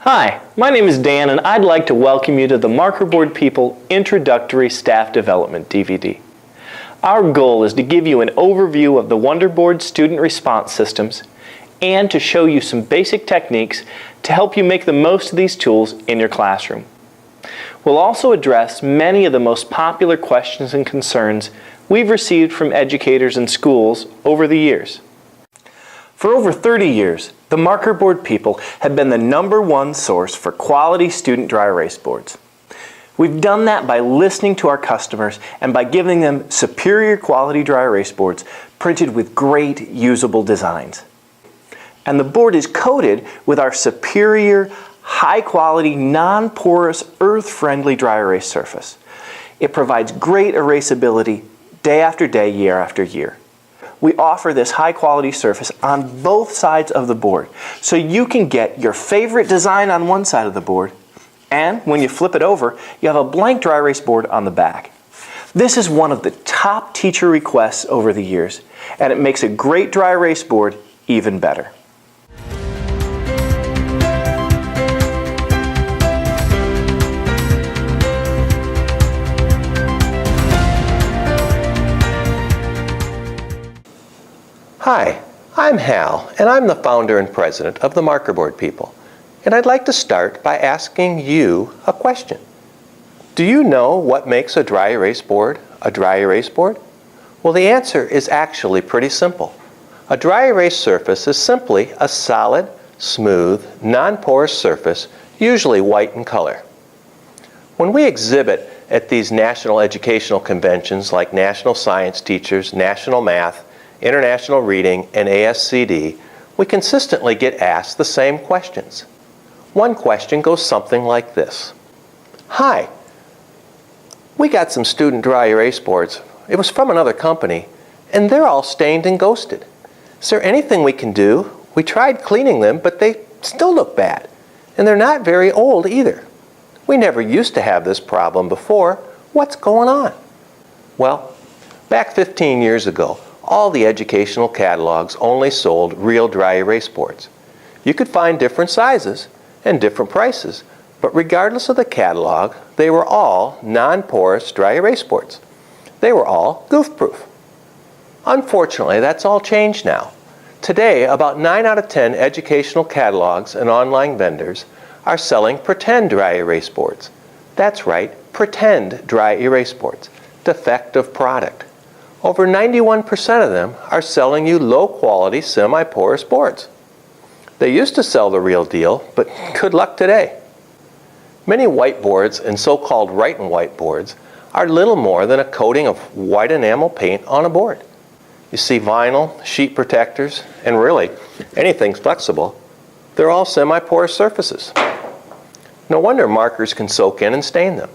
Hi, my name is Dan and I'd like to welcome you to the Markerboard People Introductory Staff Development DVD. Our goal is to give you an overview of the Wonderboard student response systems and to show you some basic techniques to help you make the most of these tools in your classroom. We'll also address many of the most popular questions and concerns we've received from educators and schools over the years. For over 30 years, the Markerboard People have been the #1 source for quality student dry erase boards. We've done that by listening to our customers and by giving them superior quality dry erase boards printed with great usable designs. And the board is coated with our superior, high-quality, non-porous, earth-friendly dry erase surface. It provides great erasability day after day, year after year. We offer this high-quality surface on both sides of the board, so you can get your favorite design on one side of the board, and when you flip it over, you have a blank dry erase board on the back. This is one of the top teacher requests over the years, and it makes a great dry erase board even better. Hi, I'm Hal, and I'm the founder and president of the Markerboard People. And I'd like to start by asking you a question. Do you know what makes a dry erase board a dry erase board? Well, the answer is actually pretty simple. A dry erase surface is simply a solid, smooth, non-porous surface, usually white in color. When we exhibit at these national educational conventions like National Science Teachers, National Math, International Reading, and ASCD, we consistently get asked the same questions. One question goes something like this. Hi, we got some student dry erase boards. It was from another company, and they're all stained and ghosted. Is there anything we can do? We tried cleaning them, but they still look bad, and they're not very old either. We never used to have this problem before. What's going on? Well, back 15 years ago, all the educational catalogs only sold real dry erase boards. You could find different sizes and different prices, but regardless of the catalog, they were all non-porous dry erase boards. They were all goof-proof. Unfortunately, that's all changed now. Today, about 9 out of 10 educational catalogs and online vendors are selling pretend dry erase boards. That's right, pretend dry erase boards. Defective product. Over 91% of them are selling you low-quality, semi-porous boards. They used to sell the real deal, but good luck today. Many whiteboards and so-called write-and-white boards are little more than a coating of white enamel paint on a board. You see vinyl, sheet protectors, and really anything flexible, they're all semi-porous surfaces. No wonder markers can soak in and stain them.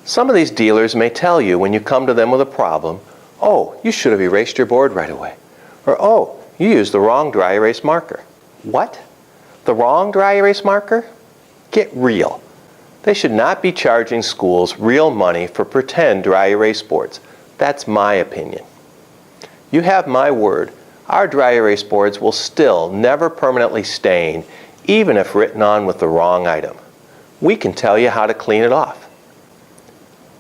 Some of these dealers may tell you when you come to them with a problem, oh, you should have erased your board right away. Or, oh, you used the wrong dry erase marker. What? The wrong dry erase marker? Get real. They should not be charging schools real money for pretend dry erase boards. That's my opinion. You have my word, our dry erase boards will still never permanently stain, even if written on with the wrong item. We can tell you how to clean it off.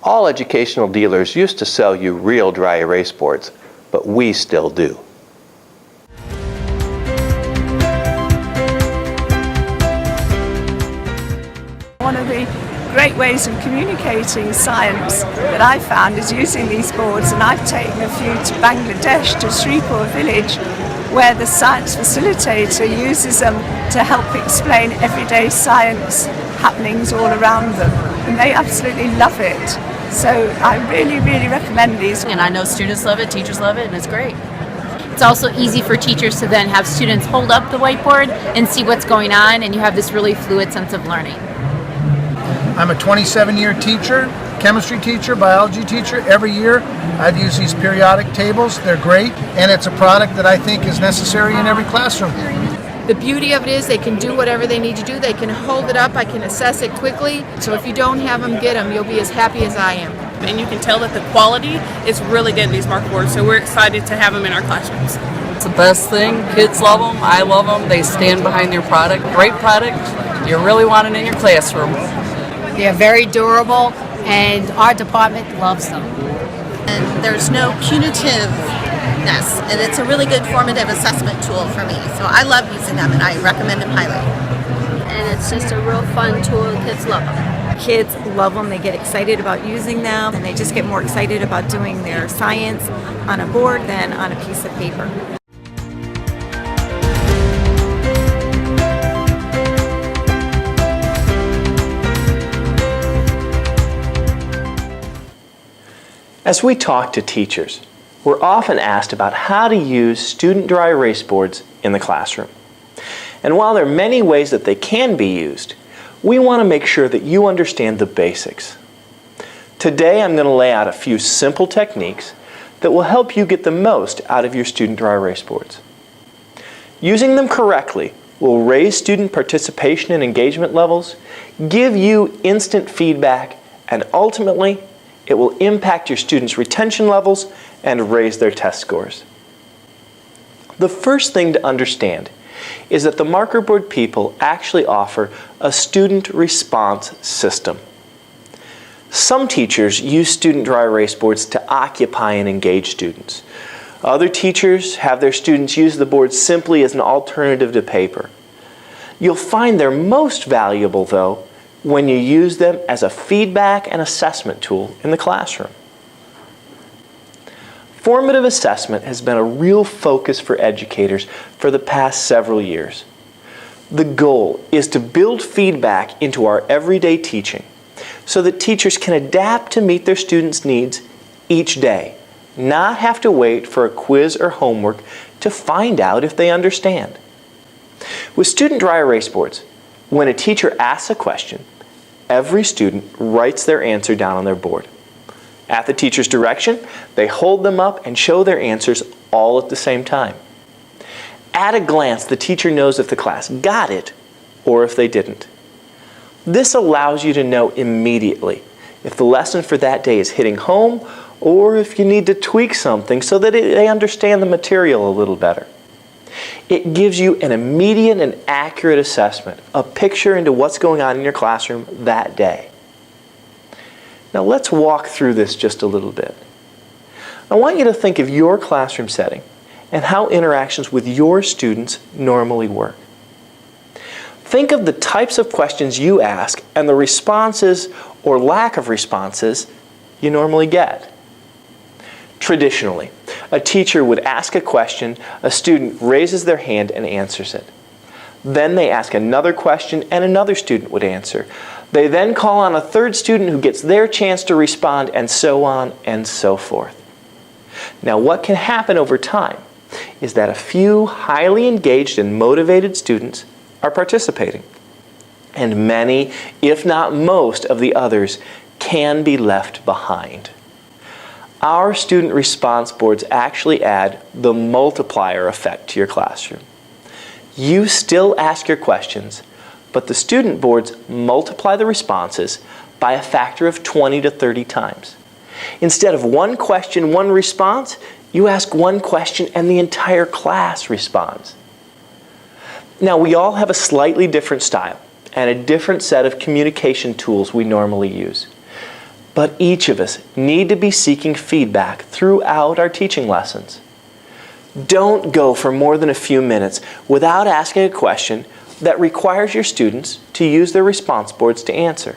All educational dealers used to sell you real dry erase boards, but we still do. One of the great ways of communicating science that I found is using these boards, and I've taken a few to Bangladesh, to Sripur village, where the science facilitator uses them to help explain everyday science happenings all around them, and they absolutely love it. So I really, really recommend these. And I know students love it, teachers love it, and it's great. It's also easy for teachers to then have students hold up the whiteboard and see what's going on, and you have this really fluid sense of learning. I'm a 27-year teacher, chemistry teacher, biology teacher. Every year I've used these periodic tables. They're great, and it's a product that I think is necessary in every classroom. The beauty of it is they can do whatever they need to do. They can hold it up. I can assess it quickly. So if you don't have them, get them. You'll be as happy as I am. And you can tell that the quality is really good in these marker boards, so we're excited to have them in our classrooms. the best thing. Kids love them. I love them. They stand behind their product. Great product. You really want it in your classroom. They're very durable, and our department loves them. And there's no punitiveness, and it's a really good formative assessment tool for me. So I love using them, and I recommend them highly. And it's just a real fun tool. Kids love them. Kids love them. They get excited about using them, and they just get more excited about doing their science on a board than on a piece of paper. As we talk to teachers, we're often asked about how to use student dry erase boards in the classroom. And while there are many ways that they can be used, we want to make sure that you understand the basics. Today I'm going to lay out a few simple techniques that will help you get the most out of your student dry erase boards. Using them correctly will raise student participation and engagement levels, give you instant feedback, and ultimately it will impact your students' retention levels and raise their test scores. The first thing to understand is that the Markerboard people actually offer a student response system. Some teachers use student dry erase boards to occupy and engage students. Other teachers have their students use the board simply as an alternative to paper. You'll find they're most valuable, though, when you use them as a feedback and assessment tool in the classroom. Formative assessment has been a real focus for educators for the past several years. The goal is to build feedback into our everyday teaching so that teachers can adapt to meet their students' needs each day, not have to wait for a quiz or homework to find out if they understand. With student dry erase boards, when a teacher asks a question, every student writes their answer down on their board. At the teacher's direction, they hold them up and show their answers all at the same time. At a glance, the teacher knows if the class got it or if they didn't. This allows you to know immediately if the lesson for that day is hitting home or if you need to tweak something so that they understand the material a little better. It gives you an immediate and accurate assessment, a picture into what's going on in your classroom that day. Now let's walk through this just a little bit. I want you to think of your classroom setting and how interactions with your students normally work. Think of the types of questions you ask and the responses or lack of responses you normally get. Traditionally, a teacher would ask a question, a student raises their hand and answers it. Then they ask another question and another student would answer. They then call on a third student who gets their chance to respond, and so on and so forth. Now what can happen over time is that a few highly engaged and motivated students are participating, and many, if not most, of the others can be left behind. Our student response boards actually add the multiplier effect to your classroom. You still ask your questions, but the student boards multiply the responses by a factor of 20 to 30 times. Instead of one question, one response, you ask one question and the entire class responds. Now, we all have a slightly different style and a different set of communication tools we normally use. But each of us need to be seeking feedback throughout our teaching lessons. Don't go for more than a few minutes without asking a question that requires your students to use their response boards to answer.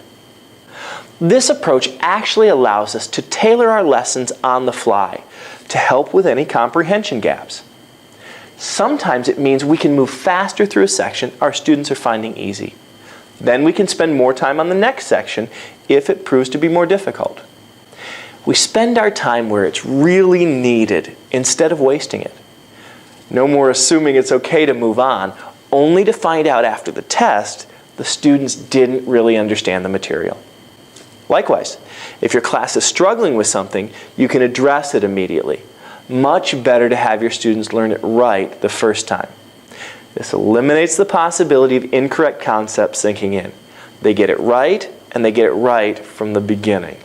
This approach actually allows us to tailor our lessons on the fly to help with any comprehension gaps. Sometimes it means we can move faster through a section our students are finding easy. Then we can spend more time on the next section if it proves to be more difficult. We spend our time where it's really needed instead of wasting it. No more assuming it's okay to move on, only to find out after the test the students didn't really understand the material. Likewise, if your class is struggling with something, you can address it immediately. Much better to have your students learn it right the first time. This eliminates the possibility of incorrect concepts sinking in. They get it right, and they get it right from the beginning.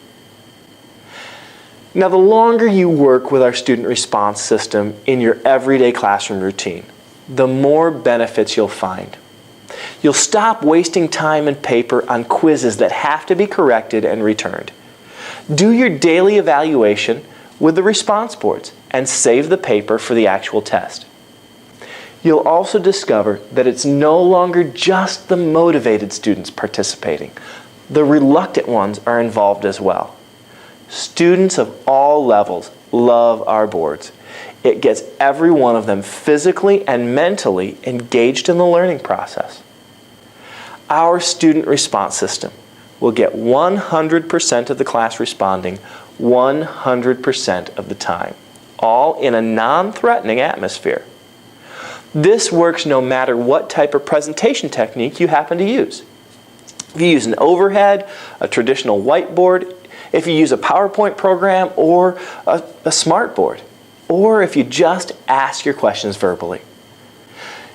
Now, the longer you work with our student response system in your everyday classroom routine, the more benefits you'll find. You'll stop wasting time and paper on quizzes that have to be corrected and returned. Do your daily evaluation with the response boards and save the paper for the actual test. You'll also discover that it's no longer just the motivated students participating. The reluctant ones are involved as well. Students of all levels love our boards. It gets every one of them physically and mentally engaged in the learning process. Our student response system will get 100% of the class responding 100% of the time, all in a non-threatening atmosphere. This works no matter what type of presentation technique you happen to use. If you use an overhead, a traditional whiteboard, if you use a PowerPoint program or a smartboard, or if you just ask your questions verbally.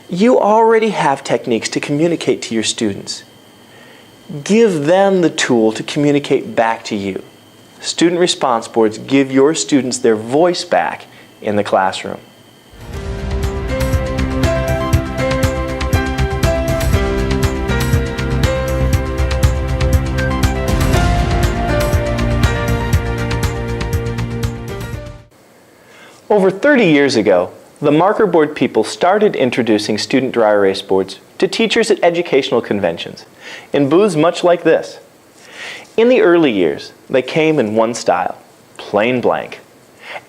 You already have techniques to communicate to your students. Give them the tool to communicate back to you. Student response boards give your students their voice back in the classroom. Over 30 years ago, the marker board people started introducing student dry erase boards to teachers at educational conventions in booths much like this. In the early years, they came in one style, plain blank.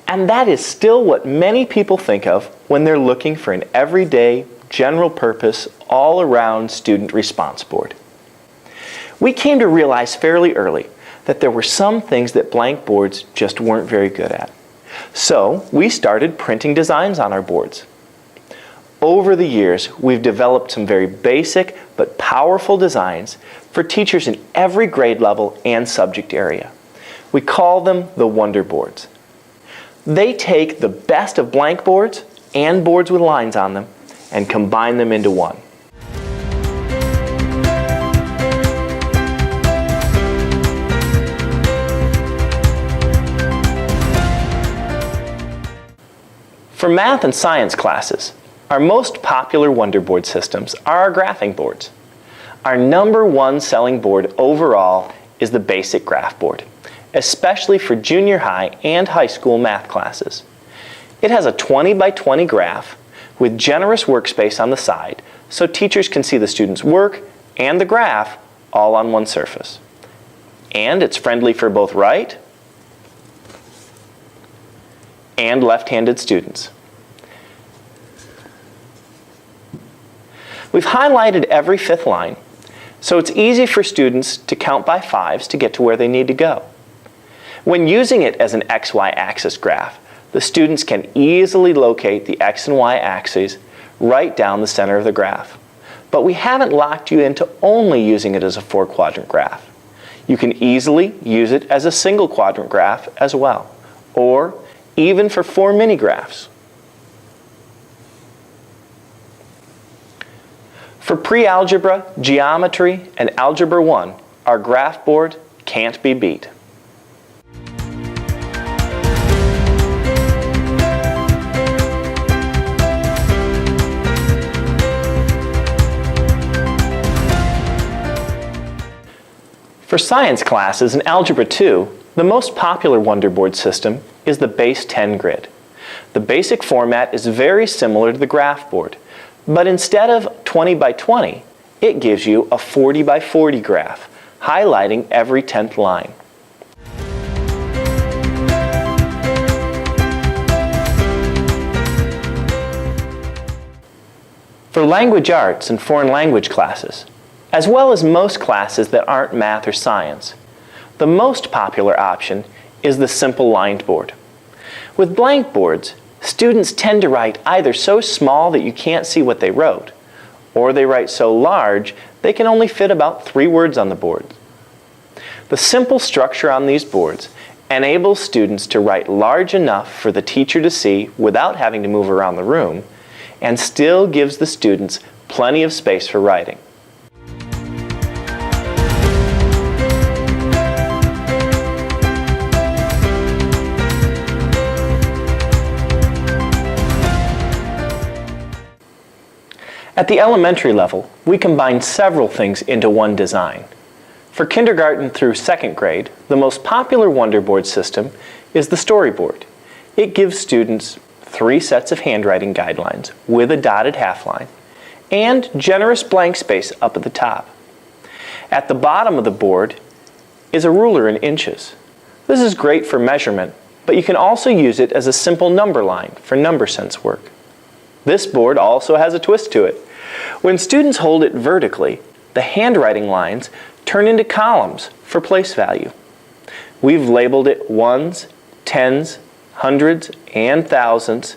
And that is still what many people think of when they're looking for an everyday, general purpose, all-around student response board. We came to realize fairly early that there were some things that blank boards just weren't very good at. So we started printing designs on our boards. Over the years, we've developed some very basic but powerful designs for teachers in every grade level and subject area. We call them the Wonderboards. They take the best of blank boards and boards with lines on them and combine them into one. For math and science classes, our most popular Wonderboard systems are our graphing boards. Our #1 selling board overall is the basic graph board, especially for junior high and high school math classes. It has a 20 by 20 graph with generous workspace on the side so teachers can see the students' work and the graph all on one surface. And it's friendly for both right and left-handed students. We've highlighted every fifth line, so it's easy for students to count by fives to get to where they need to go. When using it as an XY axis graph, the students can easily locate the X and Y axes right down the center of the graph. But we haven't locked you into only using it as a 4-quadrant graph. You can easily use it as a single quadrant graph as well, or even for 4 mini graphs. For pre-algebra, geometry, and Algebra 1, our graph board can't be beat. For science classes in Algebra 2, the most popular Wonderboard system is the base 10 grid. The basic format is very similar to the graph board, but instead of 20 by 20, it gives you a 40 by 40 graph, highlighting every 10th line. For language arts and foreign language classes, as well as most classes that aren't math or science, the most popular option is the simple lined board. With blank boards, students tend to write either so small that you can't see what they wrote, or they write so large they can only fit about 3 words on the board. The simple structure on these boards enables students to write large enough for the teacher to see without having to move around the room, and still gives the students plenty of space for writing. At the elementary level, we combine several things into one design. For kindergarten through second grade, the most popular Wonderboard system is the storyboard. It gives students 3 sets of handwriting guidelines with a dotted half line and generous blank space up at the top. At the bottom of the board is a ruler in inches. This is great for measurement, but you can also use it as a simple number line for number sense work. This board also has a twist to it. When students hold it vertically, the handwriting lines turn into columns for place value. We've labeled it ones, tens, hundreds, and thousands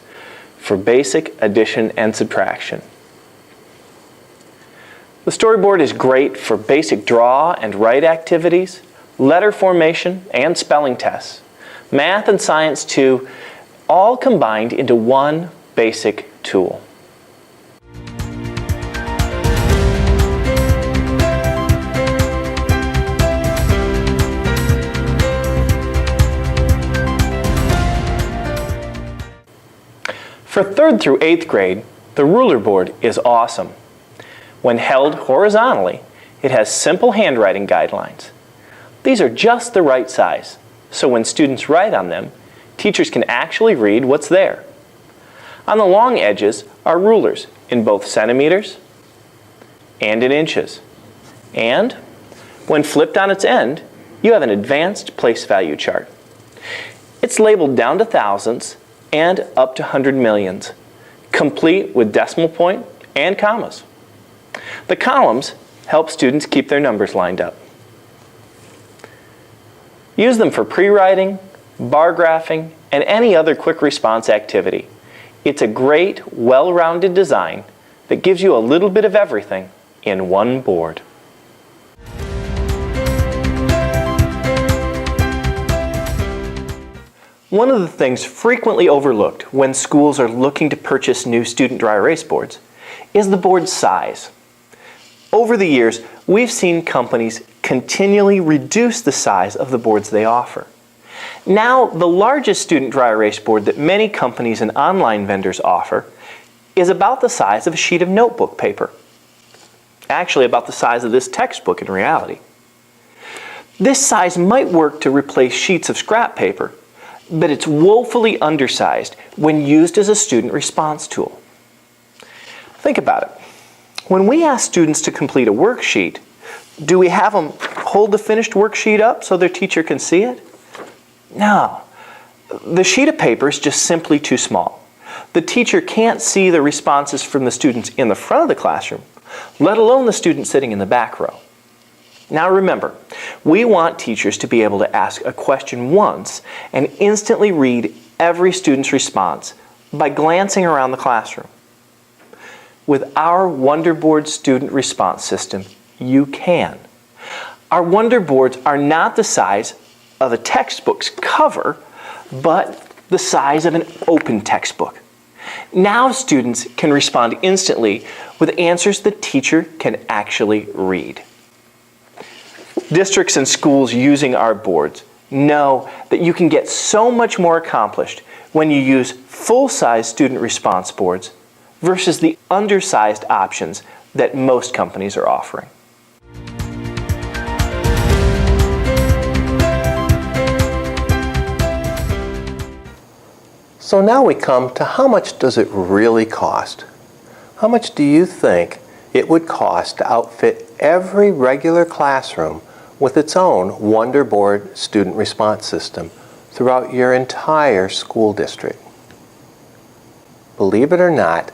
for basic addition and subtraction. The storyboard is great for basic draw and write activities, letter formation, and spelling tests. Math and science too, all combined into one basic tool. For 3rd through 8th grade, the ruler board is awesome. When held horizontally, it has simple handwriting guidelines. These are just the right size, so when students write on them, teachers can actually read what's there. On the long edges are rulers in both centimeters and in inches. And when flipped on its end, you have an advanced place value chart. It's labeled down to thousands and up to 100 millions, complete with decimal point and commas. The columns help students keep their numbers lined up. Use them for pre-writing, bar graphing, and any other quick response activity. It's a great, well-rounded design that gives you a little bit of everything in one board. One of the things frequently overlooked when schools are looking to purchase new student dry erase boards is the board size. Over the years, we've seen companies continually reduce the size of the boards they offer. Now, the largest student dry erase board that many companies and online vendors offer is about the size of a sheet of notebook paper. Actually, about the size of this textbook in reality. This size might work to replace sheets of scrap paper, but it's woefully undersized when used as a student response tool. Think about it. When we ask students to complete a worksheet, do we have them hold the finished worksheet up so their teacher can see it? No. The sheet of paper is just simply too small. The teacher can't see the responses from the students in the front of the classroom, let alone the student sitting in the back row. Now remember, we want teachers to be able to ask a question once and instantly read every student's response by glancing around the classroom. With our Wonderboard student response system, you can. Our Wonderboards are not the size of a textbook's cover, but the size of an open textbook. Now students can respond instantly with answers the teacher can actually read. Districts and schools using our boards know that you can get so much more accomplished when you use full-size student response boards versus the undersized options that most companies are offering. So now we come to how much does it really cost? How much do you think it would cost to outfit every regular classroom with its own Wonderboard student response system throughout your entire school district? Believe it or not,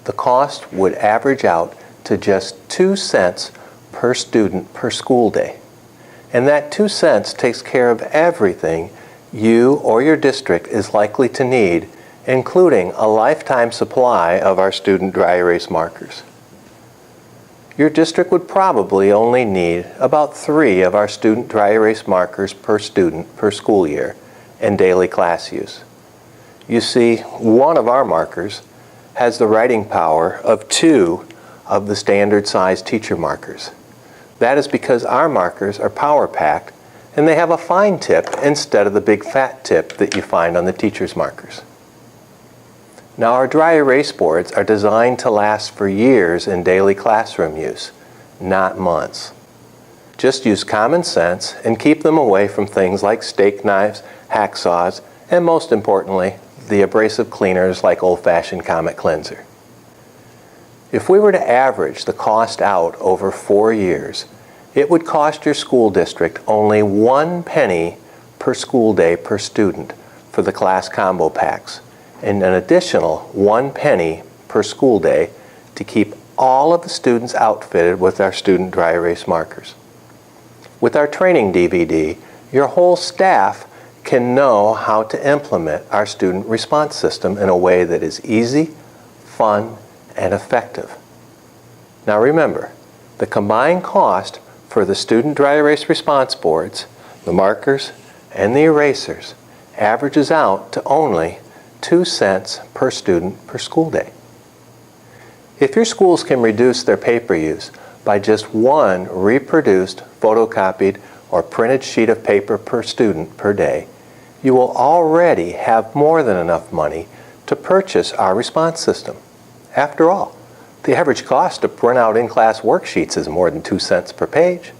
the cost would average out to just 2 cents per student per school day. And that 2 cents takes care of everything you or your district is likely to need, including a lifetime supply of our student dry erase markers. Your district would probably only need about 3 of our student dry erase markers per student per school year in daily class use. You see, one of our markers has the writing power of 2 of the standard size teacher markers. That is because our markers are power packed and they have a fine tip instead of the big fat tip that you find on the teacher's markers. Now, our dry erase boards are designed to last for years in daily classroom use, not months. Just use common sense and keep them away from things like steak knives, hacksaws, and most importantly, the abrasive cleaners like old-fashioned Comet Cleanser. If we were to average the cost out over 4 years, it would cost your school district only 1 penny per school day per student for the class combo packs, and an additional 1 penny per school day to keep all of the students outfitted with our student dry erase markers. With our training DVD, your whole staff can know how to implement our student response system in a way that is easy, fun, and effective. Now remember, the combined cost for the student dry erase response boards, the markers, and the erasers averages out to only 2 cents per student per school day. If your schools can reduce their paper use by just 1 reproduced, photocopied, or printed sheet of paper per student per day, you will already have more than enough money to purchase our response system. After all, the average cost to print out in-class worksheets is more than 2 cents per page.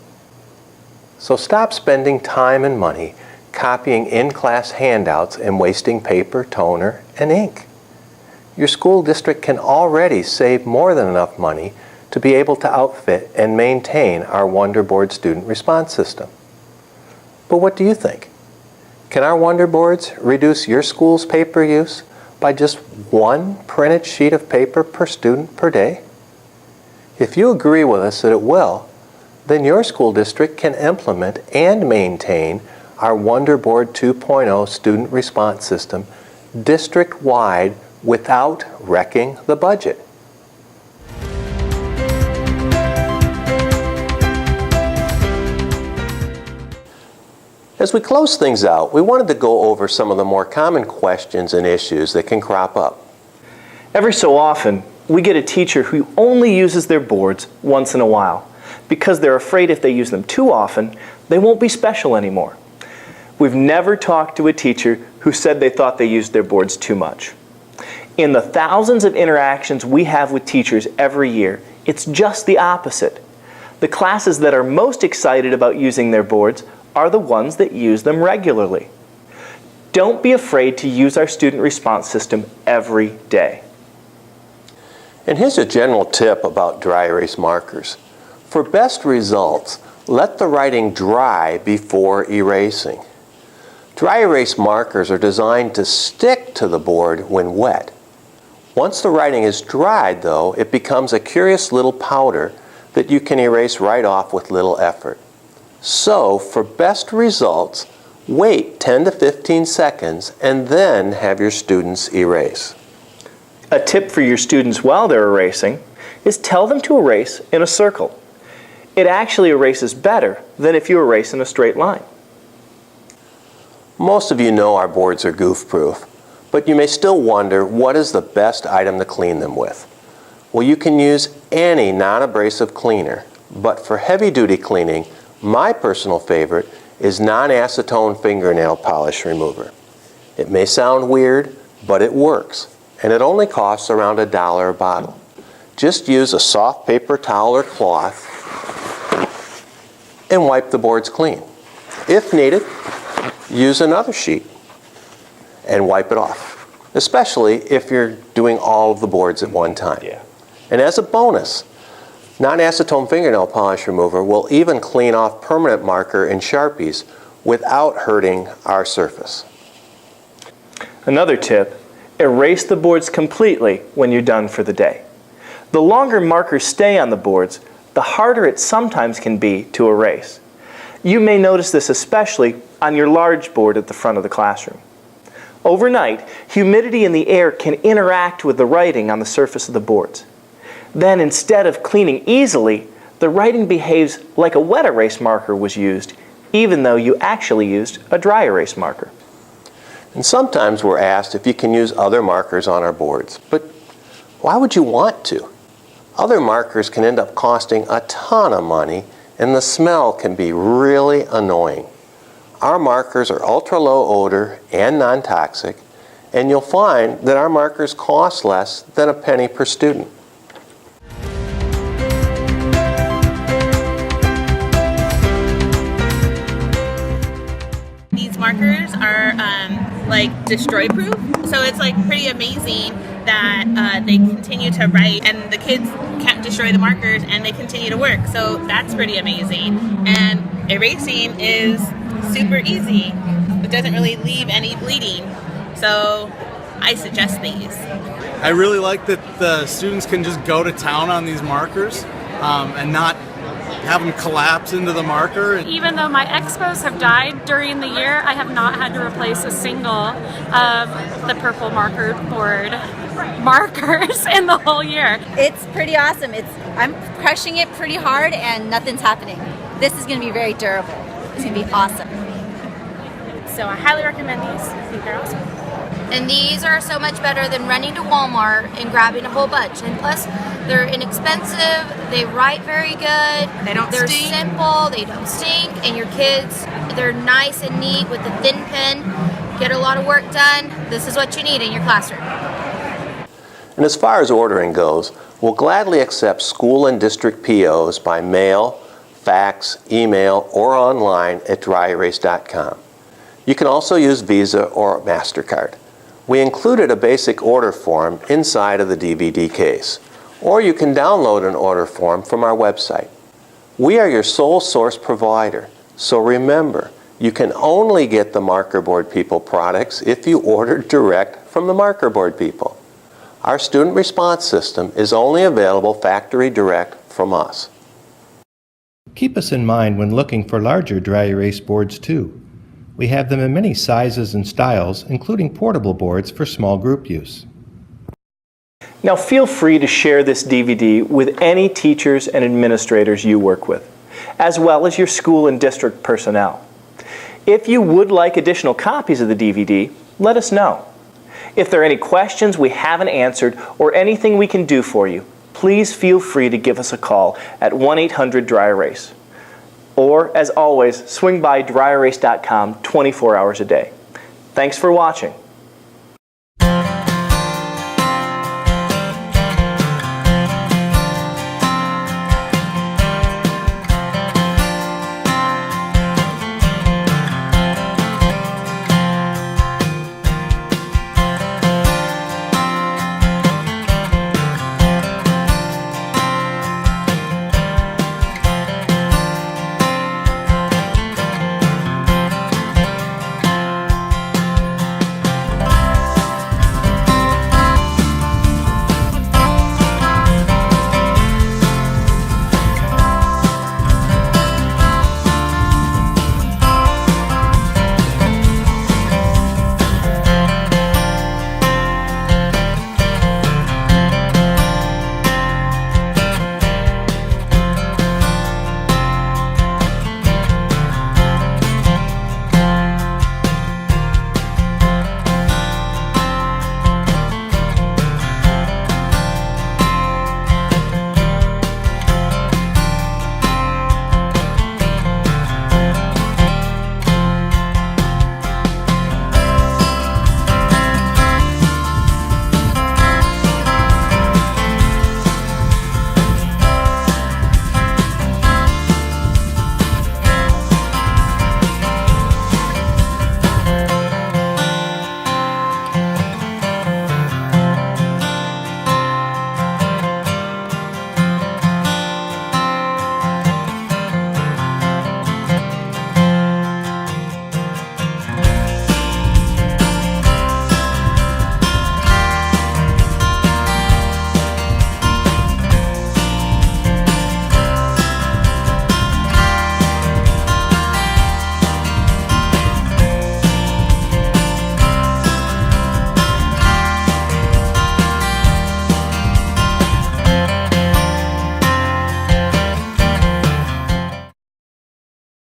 So stop spending time and money copying in-class handouts and wasting paper, toner, and ink. Your school district can already save more than enough money to be able to outfit and maintain our Wonderboard student response system. But what do you think? Can our Wonderboards reduce your school's paper use by just 1 printed sheet of paper per student per day? If you agree with us that it will, then your school district can implement and maintain our Wonderboard 2.0 student response system district-wide without wrecking the budget. As we close things out, we wanted to go over some of the more common questions and issues that can crop up. Every so often, we get a teacher who only uses their boards once in a while because they're afraid if they use them too often, they won't be special anymore. We've never talked to a teacher who said they thought they used their boards too much. In the thousands of interactions we have with teachers every year, it's just the opposite. The classes that are most excited about using their boards are the ones that use them regularly. Don't be afraid to use our student response system every day. And here's a general tip about dry erase markers. For best results, let the writing dry before erasing. Dry erase markers are designed to stick to the board when wet. Once the writing is dried, though, it becomes a curious little powder that you can erase right off with little effort. So, for best results, wait 10 to 15 seconds and then have your students erase. A tip for your students while they're erasing is tell them to erase in a circle. It actually erases better than if you erase in a straight line. Most of you know our boards are goof-proof, but you may still wonder what is the best item to clean them with. Well, you can use any non-abrasive cleaner, but for heavy-duty cleaning, my personal favorite is non-acetone fingernail polish remover. It may sound weird, but it works, and it only costs around $1 a bottle. Just use a soft paper towel or cloth and wipe the boards clean. If needed, use another sheet and wipe it off, especially if you're doing all of the boards at one time. And as a bonus, non-acetone fingernail polish remover will even clean off permanent marker and Sharpies without hurting our surface. Another tip, erase the boards completely when you're done for the day. The longer markers stay on the boards, the harder it sometimes can be to erase. You may notice this especially on your large board at the front of the classroom. Overnight, humidity in the air can interact with the writing on the surface of the boards. Then, instead of cleaning easily, the writing behaves like a wet erase marker was used, even though you actually used a dry erase marker. And sometimes we're asked if you can use other markers on our boards, but why would you want to? Other markers can end up costing a ton of money, and the smell can be really annoying. Our markers are ultra-low odor and non-toxic, and you'll find that our markers cost less than a penny per student. These markers are like destroy proof, so it's like pretty amazing that they continue to write and the kids can't destroy the markers and they continue to work, so that's pretty amazing. And erasing is super easy. It doesn't really leave any bleeding, so I suggest these. I really like that the students can just go to town on these markers and not have them collapse into the marker. Even though my expos have died during the year, I have not had to replace a single of the purple marker board markers in the whole year. It's pretty awesome. I'm crushing it pretty hard and nothing's happening. This is going to be very durable. It's going to be awesome. So I highly recommend these. I think they're awesome. And these are so much better than running to Walmart and grabbing a whole bunch. And plus, they're inexpensive, they write very good, they're simple, they don't stink, and your kids, they're nice and neat with the thin pen, get a lot of work done. This is what you need in your classroom. And as far as ordering goes, we'll gladly accept school and district POs by mail, fax, email, or online at dryerase.com. You can also use Visa or MasterCard. We included a basic order form inside of the DVD case, or you can download an order form from our website. We are your sole source provider, so remember, you can only get the Markerboard People products if you order direct from the Markerboard People. Our student response system is only available factory direct from us. Keep us in mind when looking for larger dry erase boards too. We have them in many sizes and styles, including portable boards for small group use. Now feel free to share this DVD with any teachers and administrators you work with, as well as your school and district personnel. If you would like additional copies of the DVD, let us know. If there are any questions we haven't answered or anything we can do for you, please feel free to give us a call at 1-800-DRY-ERASE. Or, as always, swing by dryerase.com 24 hours a day. Thanks for watching.